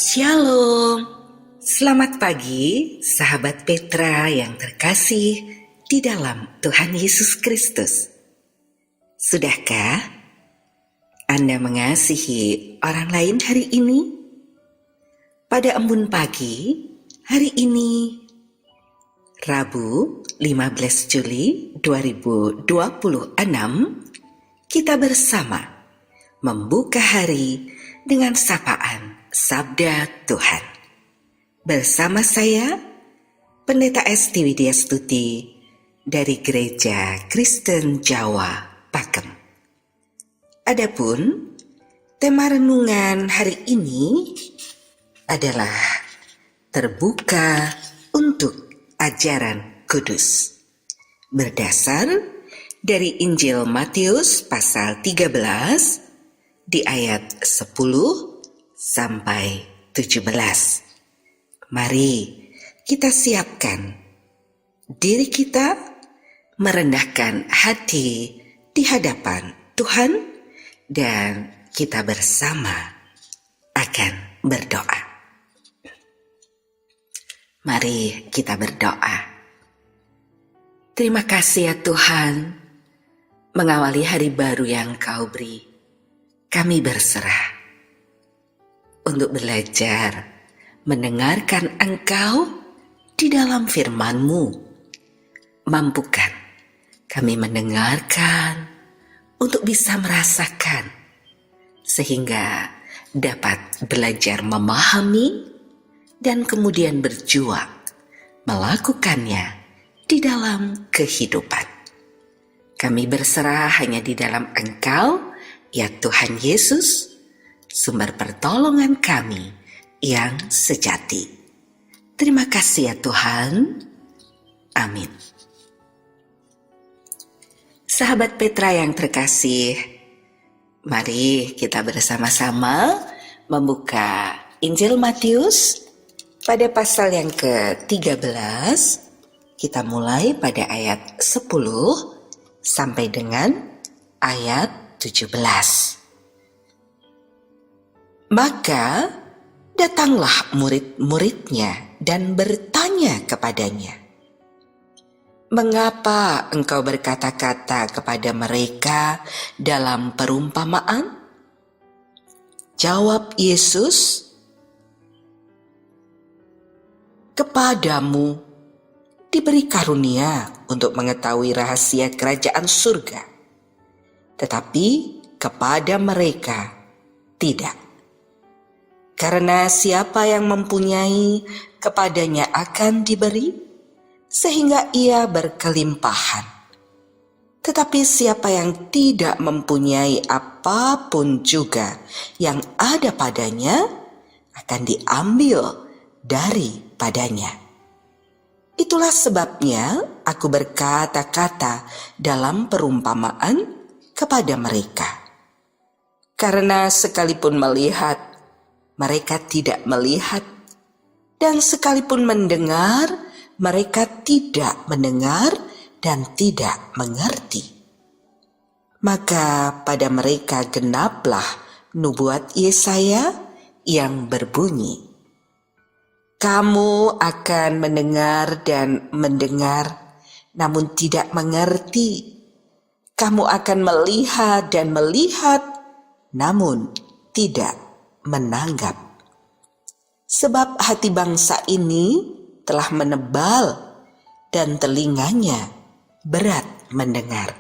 Shalom, selamat pagi sahabat Petra yang terkasih di dalam Tuhan Yesus Kristus. Sudahkah Anda mengasihi orang lain hari ini? Pada embun pagi hari ini, Rabu 15 Juli 2026, kita bersama membuka hari dengan sapaan Sabda Tuhan. Bersama saya, Pendeta Esti Widyastuti dari Gereja Kristen Jawa Pakem. Adapun tema renungan hari ini adalah terbuka untuk ajaran kudus. Berdasar dari Injil Matius pasal 13 di ayat 10 sampai 17. Mari kita siapkan diri kita, merendahkan hati di hadapan Tuhan, dan kita bersama akan berdoa. Mari kita berdoa. Terima kasih ya Tuhan, mengawali hari baru yang Kau beri. Kami berserah untuk belajar mendengarkan Engkau di dalam firman-Mu. Mampukan kami mendengarkan untuk bisa merasakan, sehingga dapat belajar memahami dan kemudian berjuang melakukannya di dalam kehidupan. Kami berserah hanya di dalam Engkau, ya Tuhan Yesus, sumber pertolongan kami yang sejati. Terima kasih ya Tuhan. Amin. Sahabat Petra yang terkasih, mari kita bersama-sama membuka Injil Matius pada pasal yang ke-13. Kita mulai pada ayat 10 sampai dengan ayat 17. Maka datanglah murid-muridnya dan bertanya kepadanya, "Mengapa engkau berkata-kata kepada mereka dalam perumpamaan?" Jawab Yesus, "Kepadamu diberi karunia untuk mengetahui rahasia kerajaan surga, tetapi kepada mereka tidak. Karena siapa yang mempunyai, kepadanya akan diberi, sehingga ia berkelimpahan. Tetapi siapa yang tidak mempunyai apapun juga yang ada padanya, akan diambil daripadanya. Itulah sebabnya aku berkata-kata dalam perumpamaan kepada mereka. Karena sekalipun melihat, mereka tidak melihat, dan sekalipun mendengar, mereka tidak mendengar dan tidak mengerti. Maka pada mereka genaplah nubuat Yesaya yang berbunyi, "Kamu akan mendengar dan mendengar, namun tidak mengerti. Kamu akan melihat dan melihat, namun tidak menanggap. Sebab hati bangsa ini telah menebal dan telinganya berat mendengar,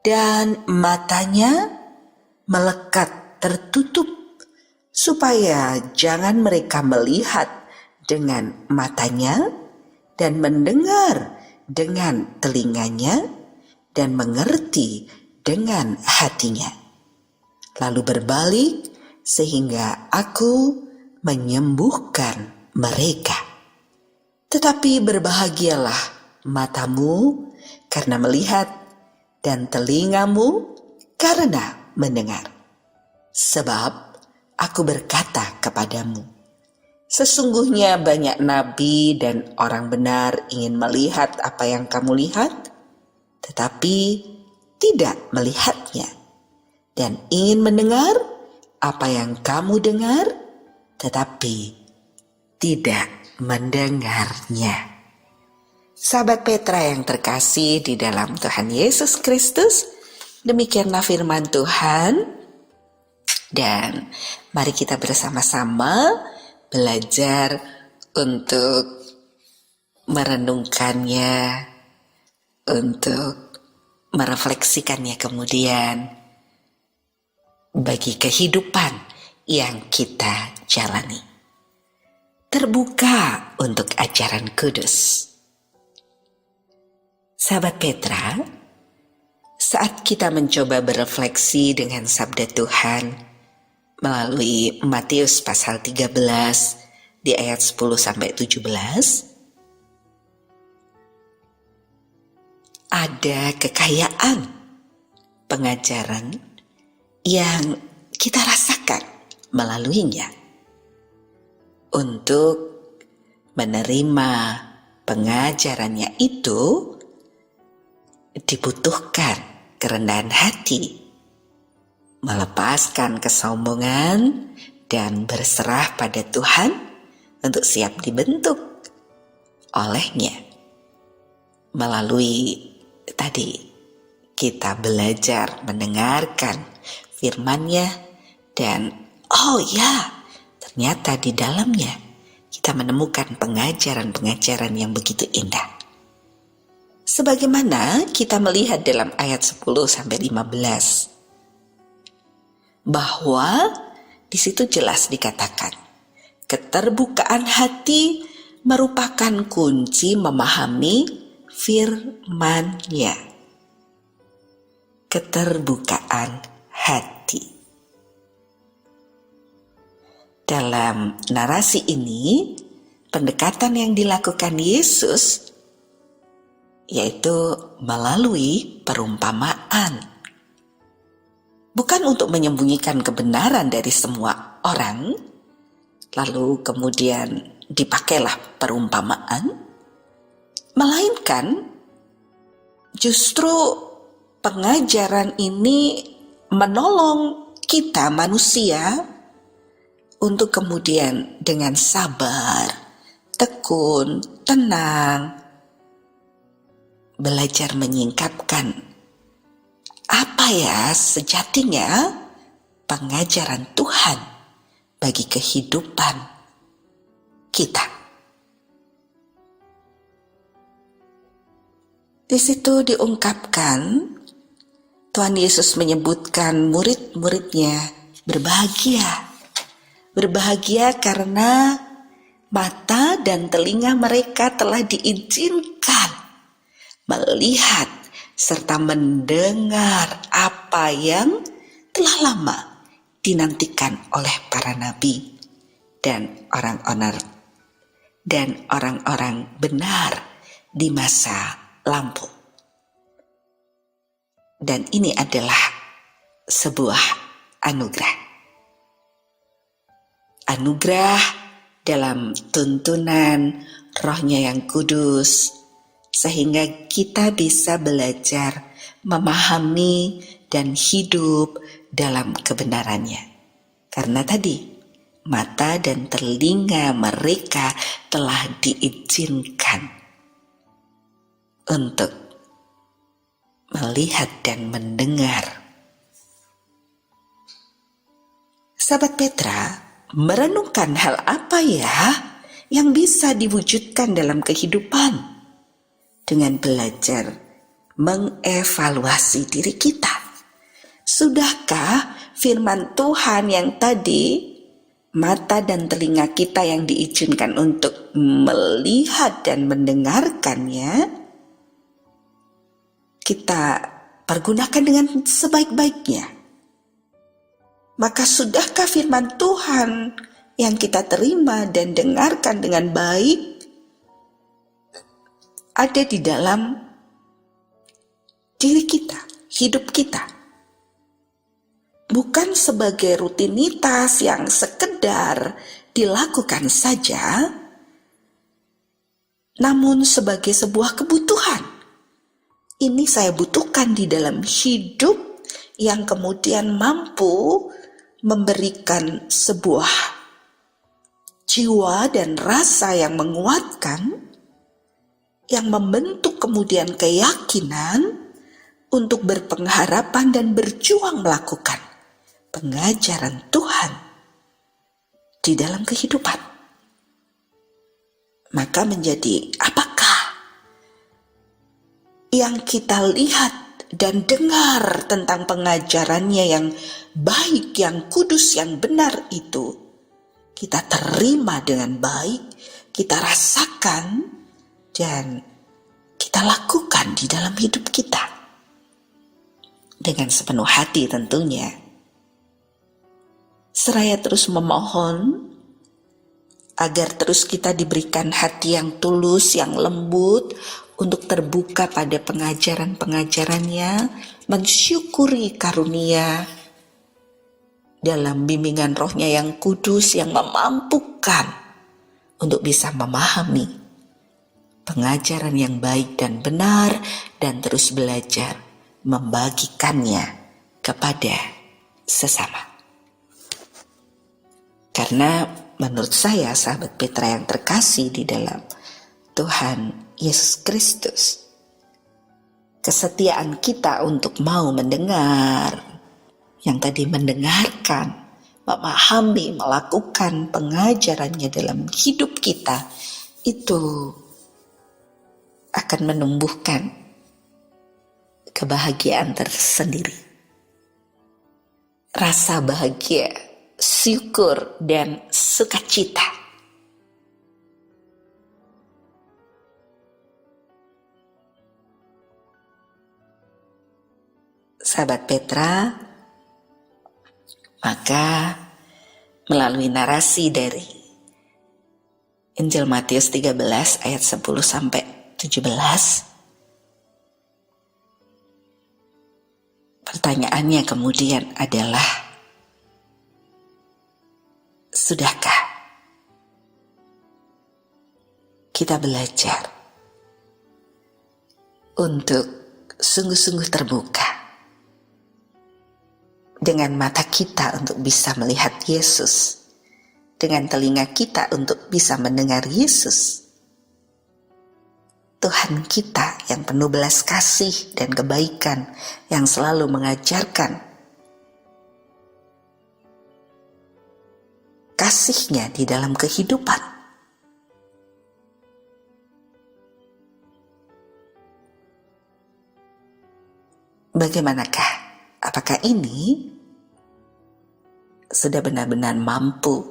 dan matanya melekat tertutup, supaya jangan mereka melihat dengan matanya dan mendengar dengan telinganya dan mengerti dengan hatinya, lalu berbalik sehingga aku menyembuhkan mereka. Tetapi berbahagialah matamu karena melihat dan telingamu karena mendengar. Sebab aku berkata kepadamu, sesungguhnya banyak nabi dan orang benar ingin melihat apa yang kamu lihat, tetapi tidak melihatnya, dan ingin mendengar apa yang kamu dengar, tetapi tidak mendengarnya. Sahabat Petra yang terkasih di dalam Tuhan Yesus Kristus, demikianlah firman Tuhan, dan mari kita bersama-sama belajar untuk merenungkannya, untuk merefleksikannya kemudian bagi kehidupan yang kita jalani. Terbuka untuk ajaran kudus. Sahabat Petra, saat kita mencoba berefleksi dengan sabda Tuhan melalui Matius pasal 13 di ayat 10-17, ada kekayaan pengajaran yang kita rasakan melaluinya. Untuk menerima pengajarannya itu dibutuhkan kerendahan hati, melepaskan kesombongan dan berserah pada Tuhan untuk siap dibentuk olehnya. Melalui tadi kita belajar mendengarkan firman-Nya dan ternyata di dalamnya kita menemukan pengajaran-pengajaran yang begitu indah. Sebagaimana kita melihat dalam ayat 10-15 bahwa di situ jelas dikatakan keterbukaan hati merupakan kunci memahami firman-Nya. Keterbukaan hati. Dalam narasi ini, pendekatan yang dilakukan Yesus yaitu melalui perumpamaan. Bukan untuk menyembunyikan kebenaran dari semua orang, lalu kemudian dipakailah perumpamaan, melainkan justru pengajaran ini menolong kita manusia untuk kemudian dengan sabar, tekun, tenang, belajar menyingkapkan apa ya sejatinya pengajaran Tuhan bagi kehidupan kita. Di situ diungkapkan Tuhan Yesus menyebutkan murid-muridnya berbahagia. Berbahagia karena mata dan telinga mereka telah diizinkan melihat serta mendengar apa yang telah lama dinantikan oleh para nabi dan orang-orang benar di masa lampau. Dan ini adalah sebuah anugerah. Anugerah dalam tuntunan Roh-Nya yang kudus, sehingga kita bisa belajar memahami dan hidup dalam kebenarannya. Karena tadi, mata dan telinga mereka telah diizinkan untuk melihat dan mendengar. Sahabat Petra, merenungkan hal apa ya yang bisa diwujudkan dalam kehidupan dengan belajar mengevaluasi diri kita. Sudahkah firman Tuhan yang tadi mata dan telinga kita yang diizinkan untuk melihat dan mendengarkannya kita pergunakan dengan sebaik-baiknya? Maka sudahkah firman Tuhan yang kita terima dan dengarkan dengan baik ada di dalam diri kita, hidup kita? Bukan sebagai rutinitas yang sekedar dilakukan saja, namun sebagai sebuah kebutuhan. Ini saya butuhkan di dalam hidup yang kemudian mampu memberikan sebuah jiwa dan rasa yang menguatkan, yang membentuk kemudian keyakinan untuk berpengharapan dan berjuang melakukan pengajaran Tuhan di dalam kehidupan. Maka menjadi apakah yang kita lihat dan dengar tentang pengajarannya yang baik, yang kudus, yang benar itu kita terima dengan baik, kita rasakan dan kita lakukan di dalam hidup kita dengan sepenuh hati tentunya, seraya terus memohon agar terus kita diberikan hati yang tulus, yang lembut, untuk terbuka pada pengajaran-pengajarannya, mensyukuri karunia dalam bimbingan rohnya yang kudus, yang memampukan untuk bisa memahami pengajaran yang baik dan benar, dan terus belajar membagikannya kepada sesama. Karena menurut saya, sahabat Petra yang terkasih di dalam Tuhan Yesus Kristus, kesetiaan kita untuk mau mendengar, yang tadi mendengarkan, memahami, melakukan pengajarannya dalam hidup kita, itu akan menumbuhkan kebahagiaan tersendiri. Rasa bahagia, syukur, dan sukacita. Sahabat Petra, maka melalui narasi dari Injil Matius 13 ayat 10 sampai 17, pertanyaannya kemudian adalah, sudahkah kita belajar untuk sungguh-sungguh terbuka dengan mata kita untuk bisa melihat Yesus, dengan telinga kita untuk bisa mendengar Yesus, Tuhan kita yang penuh belas kasih dan kebaikan, yang selalu mengajarkan kasih-Nya di dalam kehidupan. Bagaimanakah? Apakah ini sudah benar-benar mampu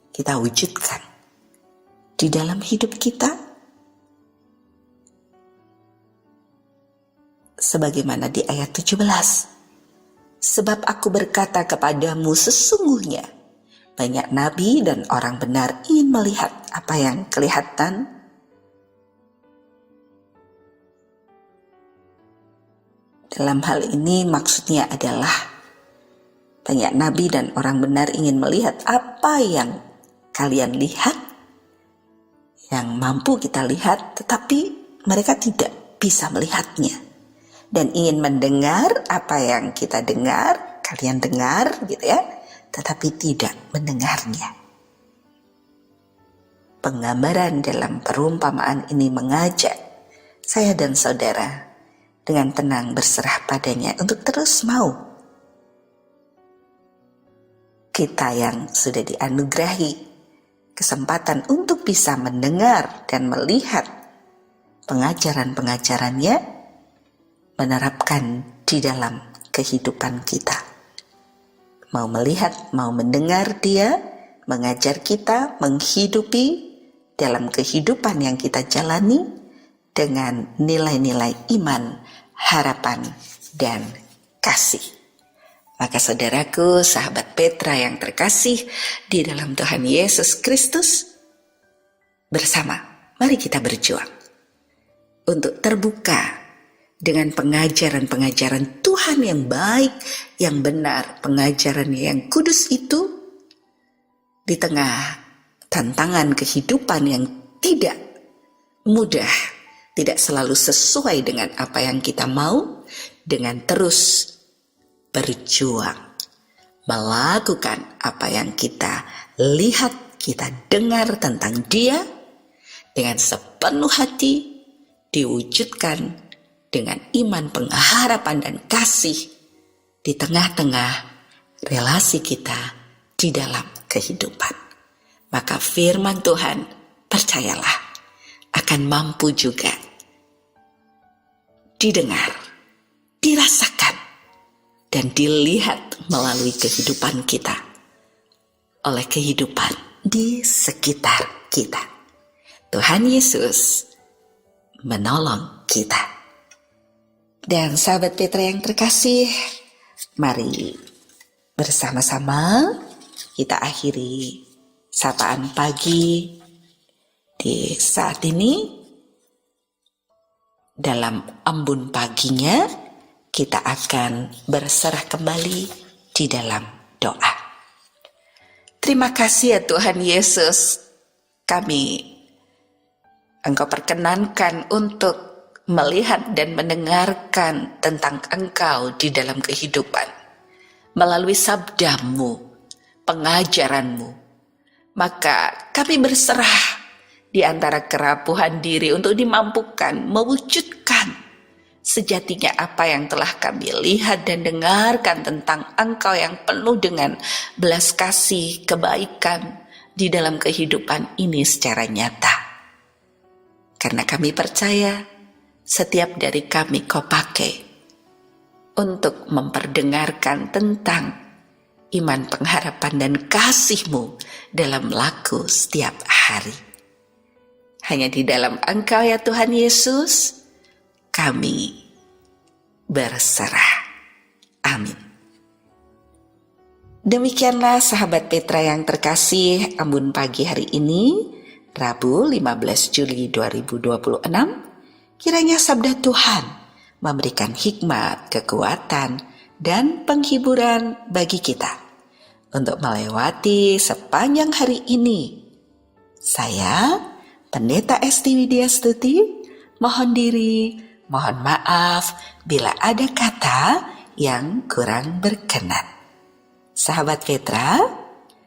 kita wujudkan di dalam hidup kita? Sebagaimana di ayat 17, sebab aku berkata kepadamu, sesungguhnya banyak nabi dan orang benar ingin melihat apa yang kelihatan, dalam hal ini maksudnya adalah banyak nabi dan orang benar ingin melihat apa yang kalian lihat, yang mampu kita lihat, tetapi mereka tidak bisa melihatnya. Dan ingin mendengar apa yang kita dengar, kalian dengar gitu ya, tetapi tidak mendengarnya. Penggambaran dalam perumpamaan ini mengajak saya dan saudara dengan tenang berserah padanya untuk terus mau. Kita yang sudah dianugerahi kesempatan untuk bisa mendengar dan melihat pengajaran-pengajarannya, menerapkan di dalam kehidupan kita. Mau melihat, mau mendengar Dia mengajar kita menghidupi dalam kehidupan yang kita jalani dengan nilai-nilai iman, harapan, dan kasih. Maka saudaraku, sahabat Petra yang terkasih di dalam Tuhan Yesus Kristus, bersama mari kita berjuang untuk terbuka dengan pengajaran-pengajaran Tuhan yang baik, yang benar, pengajaran yang kudus itu, di tengah tantangan kehidupan yang tidak mudah, tidak selalu sesuai dengan apa yang kita mau, dengan terus berjuang, melakukan apa yang kita lihat, kita dengar tentang Dia dengan sepenuh hati, diwujudkan dengan iman, pengharapan, dan kasih di tengah-tengah relasi kita di dalam kehidupan. Maka firman Tuhan, percayalah, akan mampu juga didengar, dirasakan, dan dilihat melalui kehidupan kita, oleh kehidupan di sekitar kita. Tuhan Yesus menolong kita. Dan sahabat Petra yang terkasih, mari bersama-sama kita akhiri sapaan pagi di saat ini. Dalam embun paginya, kita akan berserah kembali di dalam doa. Terima kasih ya Tuhan Yesus, Engkau perkenankan untuk melihat dan mendengarkan tentang Engkau di dalam kehidupan. Melalui sabdamu, pengajaranmu, maka kami berserah di antara kerapuhan diri untuk dimampukan mewujudkan sejatinya apa yang telah kami lihat dan dengarkan tentang Engkau yang penuh dengan belas kasih, kebaikan di dalam kehidupan ini secara nyata. Karena kami percaya setiap dari kami Kau pakai untuk memperdengarkan tentang iman, pengharapan, dan kasih-Mu dalam laku setiap hari. Hanya di dalam Engkau ya Tuhan Yesus, kami berserah. Amin. Demikianlah sahabat Petra yang terkasih, embun pagi hari ini, Rabu 15 Juli 2026, kiranya sabda Tuhan memberikan hikmat, kekuatan, dan penghiburan bagi kita untuk melewati sepanjang hari ini. Saya Pendeta Esti Widya Stuti, mohon maaf bila ada kata yang kurang berkenan. Sahabat Petra,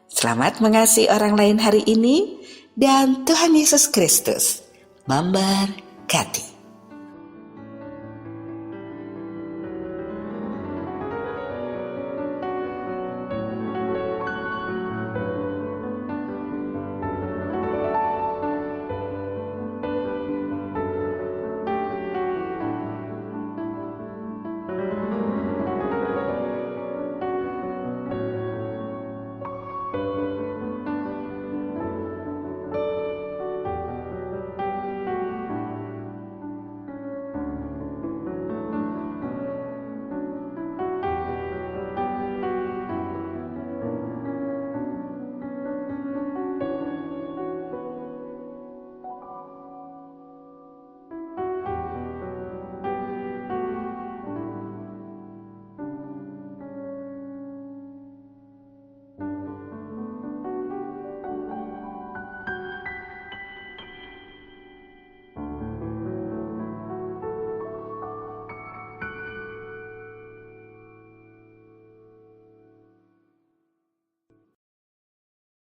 selamat mengasihi orang lain hari ini, dan Tuhan Yesus Kristus memberkati.